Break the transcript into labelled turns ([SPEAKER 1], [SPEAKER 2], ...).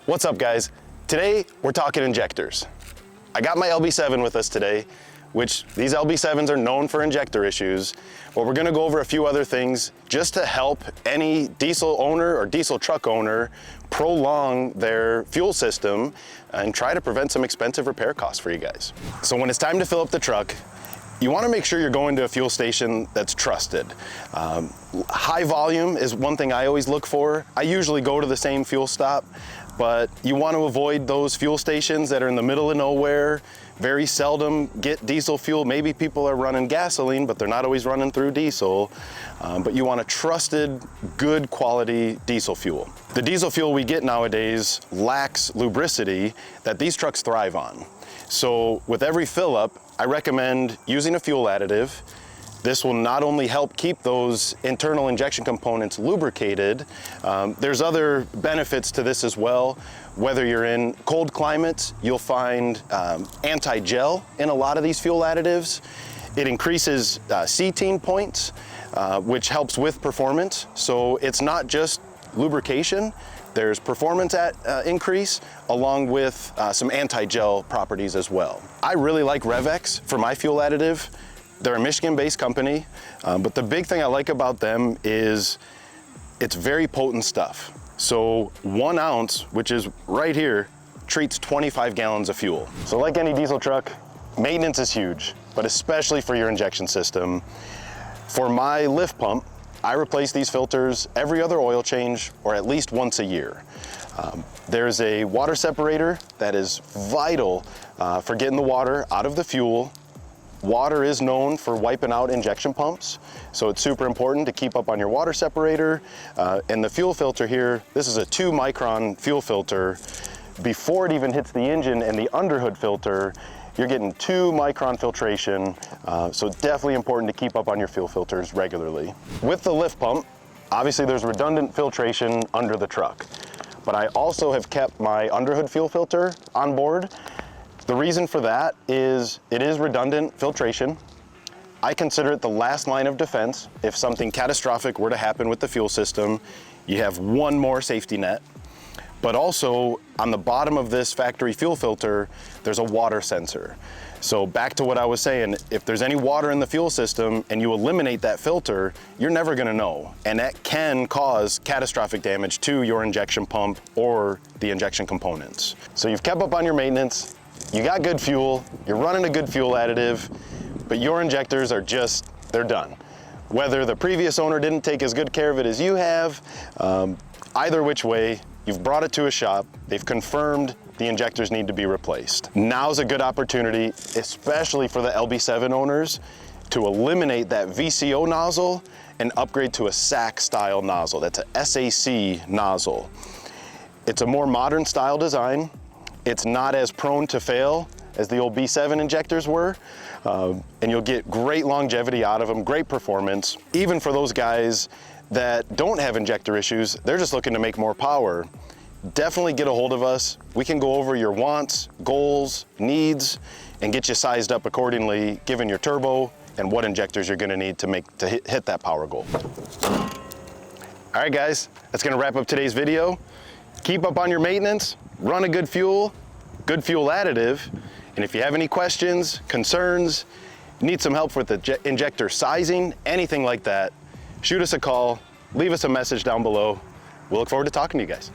[SPEAKER 1] What's up, guys? Today we're talking injectors. I got my LB7 with us today, which these LB7s are known for injector issues, but we're gonna go over a few other things just to help any diesel owner or diesel truck owner prolong their fuel system and try to prevent some expensive repair costs for you guys. So when it's time to fill up the truck, you want to make sure you're going to a fuel station that's trusted. High volume is one thing I always look for. I usually go to the same fuel stop, but you want to avoid those fuel stations that are in the middle of nowhere, very seldom get diesel fuel. Maybe people are running gasoline, but they're not always running through diesel. But you want a trusted, good quality diesel fuel. The diesel fuel we get nowadays lacks lubricity that these trucks thrive on. So with every fill up, I recommend using a fuel additive. This will not only help keep those internal injection components lubricated, there's other benefits to this as well. Whether you're in cold climates, you'll find anti-gel in a lot of these fuel additives. It increases CTEN points, which helps with performance. So it's not just lubrication, there's performance increase along with some anti-gel properties as well. I really like Revex for my fuel additive. They're a Michigan-based company, but the big thing I like about them is it's very potent stuff. So 1 ounce, which is right here, treats 25 gallons of fuel. So like any diesel truck, maintenance is huge, but especially for your injection system. For my lift pump, I replace these filters every other oil change or at least once a year. There's a water separator that is vital for getting the water out of the fuel. Water is known for wiping out injection pumps, so it's super important to keep up on your water separator. And the fuel filter here, this is a 2-micron fuel filter. Before it even hits the engine and the underhood filter, you're getting 2-micron filtration, so definitely important to keep up on your fuel filters regularly. With the lift pump, obviously there's redundant filtration under the truck, but I also have kept my underhood fuel filter on board. The reason for that is it is redundant filtration. I consider it the last line of defense. If something catastrophic were to happen with the fuel system, you have one more safety net. But also on the bottom of this factory fuel filter, there's a water sensor. So back to what I was saying, if there's any water in the fuel system and you eliminate that filter, you're never gonna know. And that can cause catastrophic damage to your injection pump or the injection components. So you've kept up on your maintenance, you got good fuel, you're running a good fuel additive, but your injectors are just, they're done. Whether the previous owner didn't take as good care of it as you have, either which way, you've brought it to a shop, they've confirmed the injectors need to be replaced. Now's a good opportunity, especially for the LB7 owners, to eliminate that VCO nozzle and upgrade to a SAC style nozzle. That's a SAC nozzle. It's a more modern style design. It's not as prone to fail as the old B7 injectors were, and you'll get great longevity out of them, great performance. Even for those guys that don't have injector issues, they're just looking to make more power. Definitely get a hold of us. We can go over your wants, goals, needs, and get you sized up accordingly, given your turbo and what injectors you're gonna need to hit that power goal. All right, guys, that's gonna wrap up today's video. Keep up on your maintenance, run a good fuel additive, and if you have any questions, concerns, need some help with the injector sizing, anything like that, shoot us a call, leave us a message down below. We'll look forward to talking to you guys.